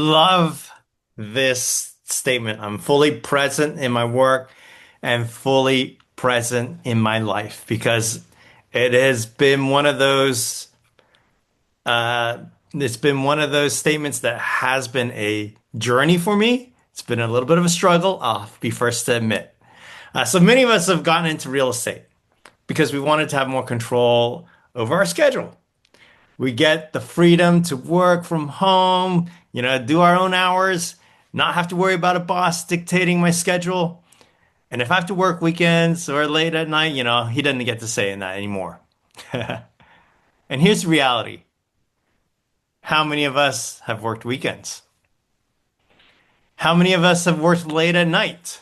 love this statement. I'm fully present in my work and fully present in my life because it has been one of those uh it's been one of those statements that has been a journey for me. It's been a little bit of a struggle, I'll be first to admit. So many of us have gotten into real estate because we wanted to have more control over our schedule. We get the freedom to work from home, do our own hours, not have to worry about a boss dictating my schedule. And if I have to work weekends or late at night, he doesn't get to say in that anymore. And here's the reality. How many of us have worked weekends? How many of us have worked late at night?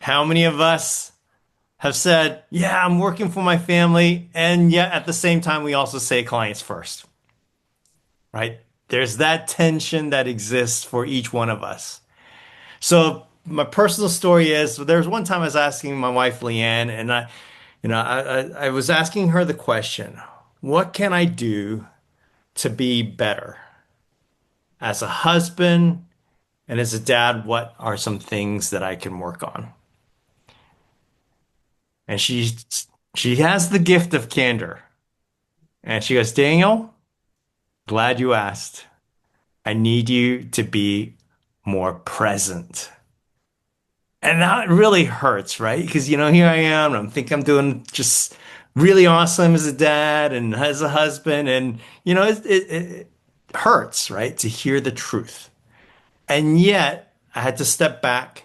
How many of us have said, yeah, I'm working for my family, and yet at the same time, we also say clients first, right? There's that tension that exists for each one of us. So my personal story is, there was one time I was asking my wife, Leanne, and I was asking her the question, what can I do to be better? As a husband and as a dad, what are some things that I can work on? And she has the gift of candor. And she goes, Daniel, glad you asked. I need you to be more present. And that really hurts, right? Because, here I am, and I think I'm doing just really awesome as a dad and as a husband. And, it hurts, right? To hear the truth. And yet I had to step back,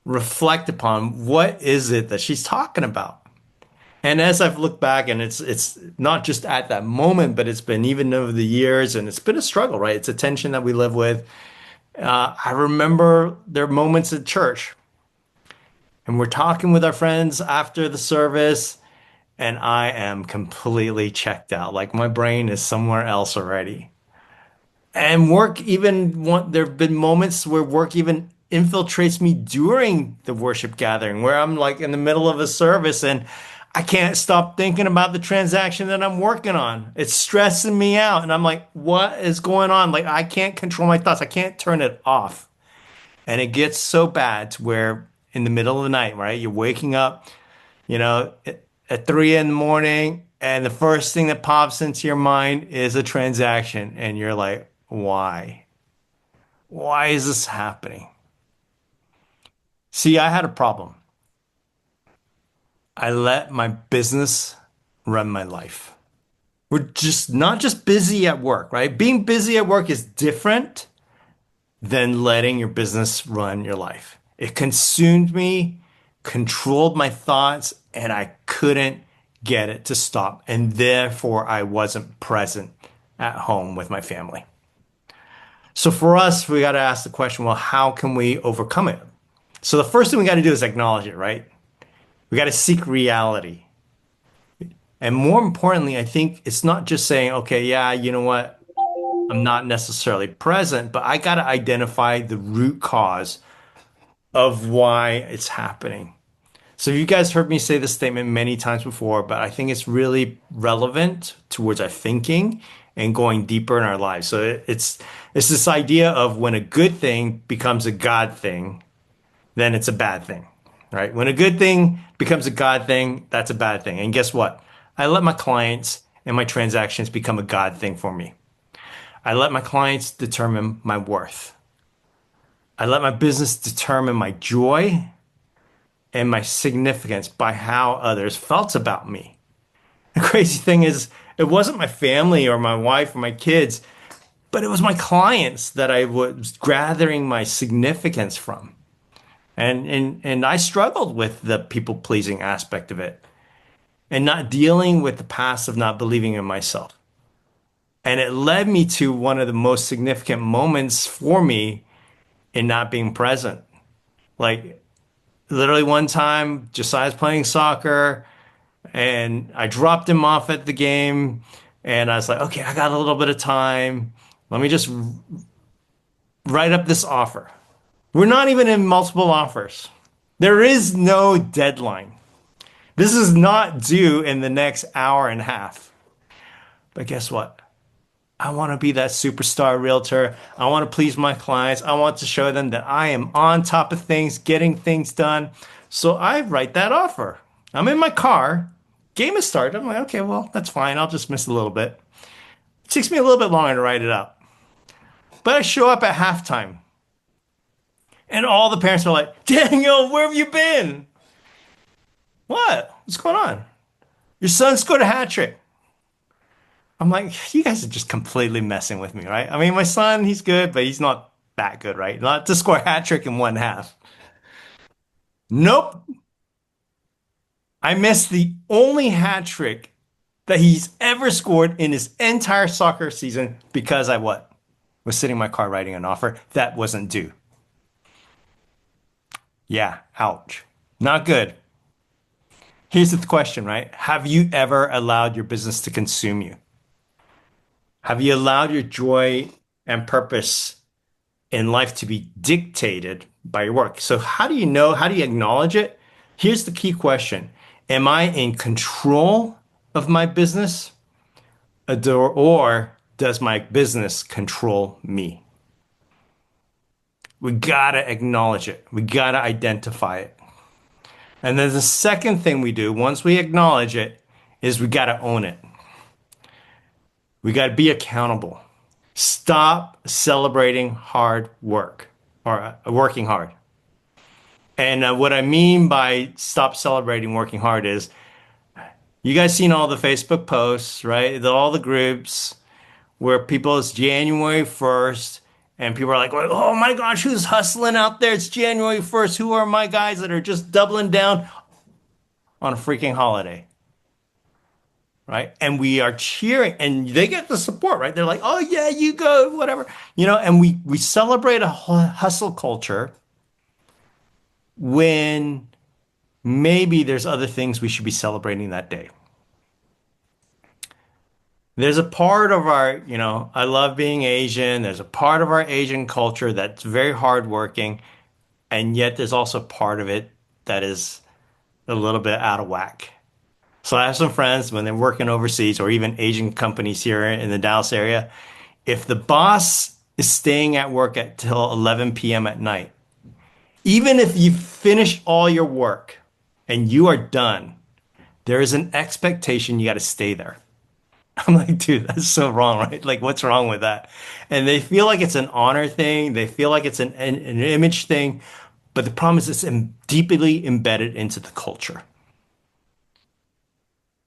reflect upon what is it that she's talking about. And as I've looked back, and it's not just at that moment, but it's been even over the years, and it's been a struggle, right? It's a tension that we live with. I remember there are moments at church, and we're talking with our friends after the service, and I am completely checked out. Like my brain is somewhere else already. And there have been moments where work even infiltrates me during the worship gathering, where I'm like in the middle of a service and I can't stop thinking about the transaction that I'm working on. It's stressing me out. And I'm like, what is going on? Like, I can't control my thoughts. I can't turn it off. And it gets so bad to where in the middle of the night, right? You're waking up, at 3 in the morning, and the first thing that pops into your mind is a transaction. And you're like, why? Why is this happening? See, I had a problem. I let my business run my life. We're just not just busy at work, right? Being busy at work is different than letting your business run your life. It consumed me, controlled my thoughts, and I couldn't get it to stop. And therefore, I wasn't present at home with my family. So for us, we got to ask the question, well, how can we overcome it? So the first thing we got to do is acknowledge it, right? We got to seek reality. And more importantly, I think it's not just saying, okay, yeah, you know what? I'm not necessarily present, but I got to identify the root cause of why it's happening. So you guys heard me say this statement many times before, but I think it's really relevant towards our thinking and going deeper in our lives. So it's this idea of when a good thing becomes a God thing, then it's a bad thing, right? When a good thing becomes a God thing, that's a bad thing. And guess what? I let my clients and my transactions become a God thing for me. I let my clients determine my worth. I let my business determine my joy and my significance by how others felt about me. The crazy thing is, it wasn't my family or my wife or my kids, but it was my clients that I was gathering my significance from. And I struggled with the people pleasing aspect of it and not dealing with the past of not believing in myself. And it led me to one of the most significant moments for me in not being present. Like literally one time, Josiah's playing soccer and I dropped him off at the game and I was like, okay, I got a little bit of time. Let me just write up this offer. We're not even in multiple offers. There is no deadline. This is not due in the next hour and a half. But guess what? I want to be that superstar realtor. I want to please my clients. I want to show them that I am on top of things, getting things done. So I write that offer. I'm in my car. Game is started. I'm like, okay, well, that's fine. I'll just miss a little bit. It takes me a little bit longer to write it up. But I show up at halftime, and all the parents are like, Daniel, where have you been? What? What's going on? Your son scored a hat trick. I'm like, you guys are just completely messing with me, right? I mean, my son, he's good, but he's not that good, right? Not to score a hat trick in one half. Nope. I missed the only hat trick that he's ever scored in his entire soccer season because I what? Was sitting in my car writing an offer that wasn't due. Yeah, ouch. Not good. Here's the question, right? Have you ever allowed your business to consume you? Have you allowed your joy and purpose in life to be dictated by your work? So, how do you know? How do you acknowledge it? Here's the key question. Am I in control of my business, or does my business control me? We gotta acknowledge it. We gotta identify it. And then the second thing we do once we acknowledge it is we gotta own it. We gotta be accountable. Stop celebrating hard work or working hard. And what I mean by stop celebrating working hard is you guys seen all the Facebook posts, right? All the groups where people, it's January 1st and people are like, oh my gosh, who's hustling out there? It's January 1st. Who are my guys that are just doubling down on a freaking holiday? Right? And we are cheering and they get the support, right? They're like, oh yeah, you go, whatever. And we celebrate a hustle culture when maybe there's other things we should be celebrating that day. There's a part of our, I love being Asian. There's a part of our Asian culture that's very hardworking, and yet there's also part of it that is a little bit out of whack. So I have some friends when they're working overseas or even Asian companies here in the Dallas area. If the boss is staying at work till 11 p.m. at night, even if you finish all your work and you are done, there is an expectation you got to stay there. I'm like, dude, that's so wrong, right? Like, what's wrong with that? And they feel like it's an honor thing. They feel like it's an image thing. But the problem is it's deeply embedded into the culture.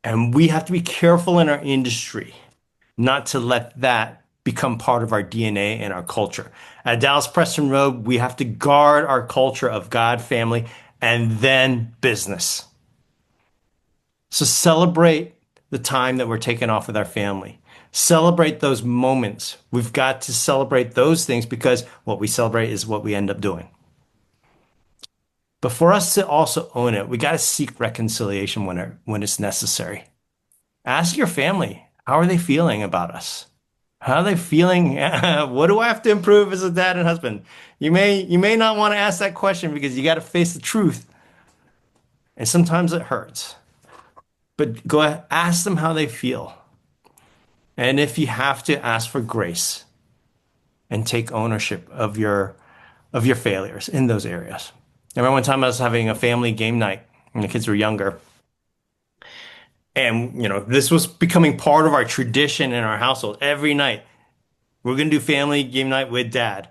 And we have to be careful in our industry not to let that become part of our DNA and our culture. At Dallas Preston Road, we have to guard our culture of God, family, and then business. So celebrate the time that we're taking off with our family. Celebrate those moments. We've got to celebrate those things because what we celebrate is what we end up doing. But for us to also own it, we got to seek reconciliation when it's necessary. Ask your family, how are they feeling about us? How are they feeling? What do I have to improve as a dad and husband? You may not want to ask that question because you got to face the truth. And sometimes it hurts. But go ahead, ask them how they feel. And if you have to, ask for grace and take ownership of your failures in those areas. I remember one time I was having a family game night when the kids were younger. And, this was becoming part of our tradition in our household. Every night, we're going to do family game night with dad.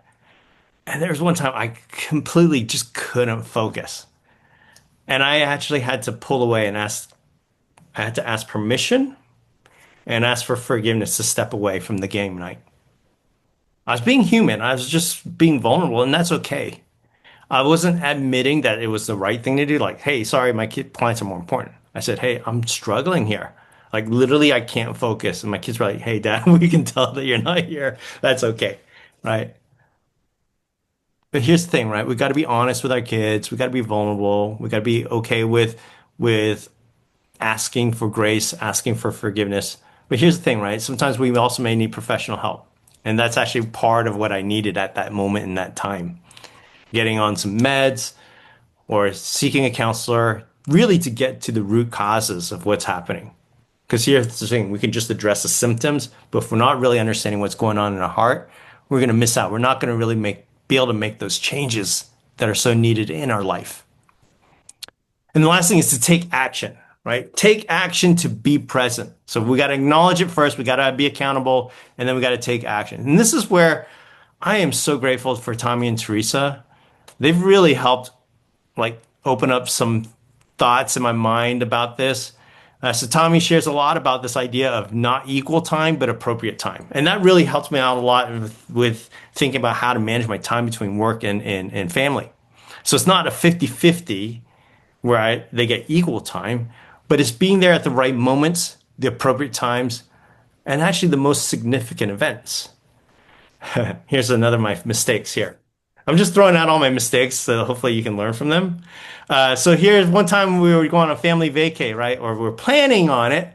And there was one time I completely just couldn't focus. And I actually had to pull away and I had to ask permission and ask for forgiveness to step away from the game night. I was being human. I was just being vulnerable, and that's okay. I wasn't admitting that it was the right thing to do. Like, hey, sorry, my clients are more important. I said, hey, I'm struggling here. Like, literally, I can't focus. And my kids were like, hey, dad, we can tell that you're not here. That's okay. Right. But here's the thing, right? We got to be honest with our kids. We got to be vulnerable. We got to be okay with asking for grace, asking for forgiveness. But here's the thing, right? Sometimes we also may need professional help. And that's actually part of what I needed at that moment in that time. Getting on some meds or seeking a counselor, really to get to the root causes of what's happening. Because here's the thing, we can just address the symptoms, but if we're not really understanding what's going on in our heart, we're going to miss out. We're not going to really be able to make those changes that are so needed in our life. And the last thing is to take action, right? Take action to be present. So we got to acknowledge it first. We got to be accountable, and then we got to take action. And this is where I am so grateful for Tommy and Teresa. They've really helped like open up some thoughts in my mind about this. So Tommy shares a lot about this idea of not equal time, but appropriate time. And that really helps me out a lot with thinking about how to manage my time between work and family. So it's not a 50-50 where they get equal time, but it's being there at the right moments, the appropriate times, and actually the most significant events. Here's another of my mistakes here. I'm just throwing out all my mistakes, so hopefully you can learn from them. So here's one time we were going on a family vacay, right? Or we're planning on it,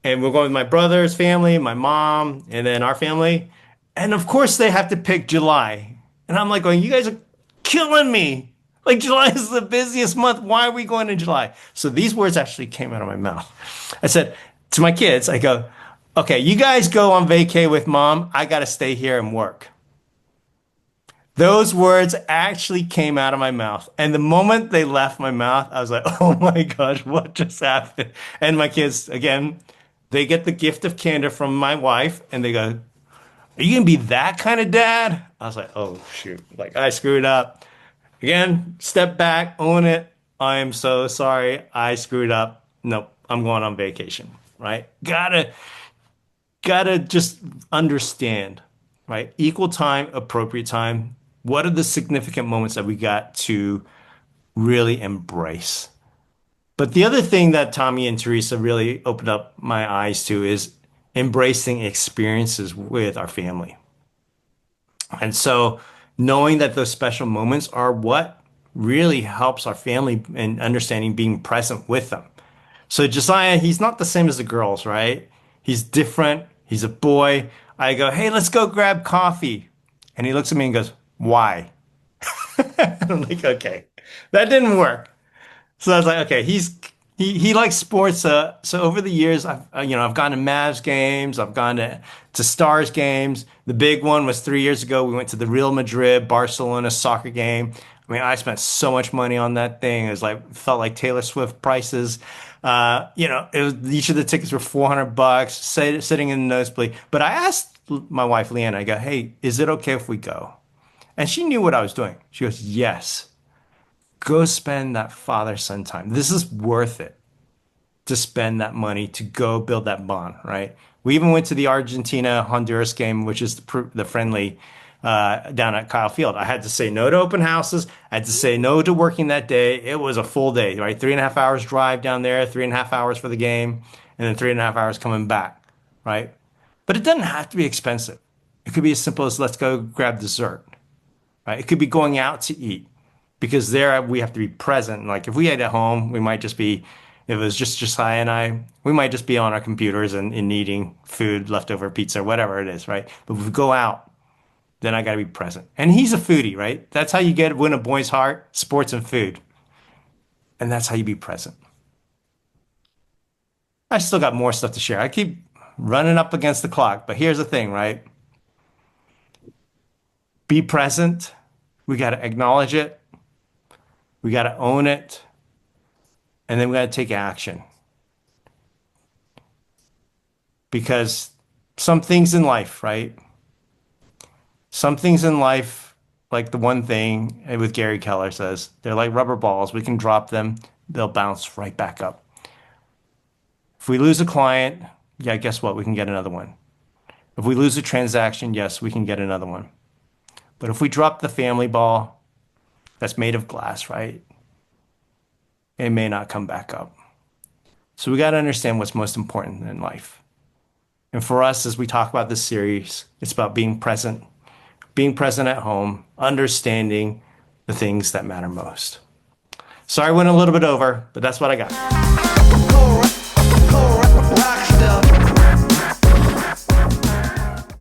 and we're going with my brother's family, my mom, and then our family. And of course, they have to pick July. And I'm like going, you guys are killing me. Like July is the busiest month. Why are we going in July? So these words actually came out of my mouth. I said to my kids, I go, okay, you guys go on vacay with mom. I got to stay here and work. Those words actually came out of my mouth. And the moment they left my mouth, I was like, oh my gosh, what just happened? And my kids, again, they get the gift of candor from my wife and they go, are you going to be that kind of dad? I was like, oh shoot, like I screwed up. Again, step back, own it. I am so sorry. I screwed up. Nope, I'm going on vacation, right? Gotta just understand, right? Equal time, appropriate time. What are the significant moments that we got to really embrace? But the other thing that Tommy and Teresa really opened up my eyes to is embracing experiences with our family. And so knowing that those special moments are what really helps our family and understanding being present with them. So Josiah, he's not the same as the girls, right? He's different. He's a boy. I go, hey, let's go grab coffee. And he looks at me and goes, why? I'm like, okay, that didn't work. So I was like, okay, he likes sports. So over the years, I've gone to Mavs games, I've gone to Stars games. The big one was 3 years ago. We went to the Real Madrid Barcelona soccer game. I mean, I spent so much money on that thing. It was like felt like Taylor Swift prices. Each of the tickets were $400, sitting in the nosebleed. But I asked my wife Leanne, I go, hey, is it okay if we go? And she knew what I was doing. She goes, yes, go spend that father-son time. This is worth it to spend that money to go build that bond, right? We even went to the Argentina-Honduras game, which is the friendly down at Kyle Field. I had to say no to open houses. I had to say no to working that day. It was a full day, right? 3.5 hours drive down there, 3.5 hours for the game, and then 3.5 hours coming back, right? But it doesn't have to be expensive. It could be as simple as let's go grab dessert, right? It could be going out to eat because there we have to be present. Like if we ate at home, we might just be, if it was just Josiah and I, we might just be on our computers and eating food, leftover pizza, whatever it is, right? But if we go out, then I got to be present. And he's a foodie, right? That's how you win a boy's heart, sports and food. And that's how you be present. I still got more stuff to share. I keep running up against the clock, but here's the thing, right? Be present. We got to acknowledge it. We got to own it. And then we got to take action. Because some things in life, right? Some things in life, like the one thing with Gary Keller says, they're like rubber balls. We can drop them, they'll bounce right back up. If we lose a client, yeah, guess what? We can get another one. If we lose a transaction, yes, we can get another one. But if we drop the family ball that's made of glass, right? It may not come back up. So we got to understand what's most important in life. And for us, as we talk about this series, it's about being present at home, understanding the things that matter most. Sorry, I went a little bit over, but that's what I got.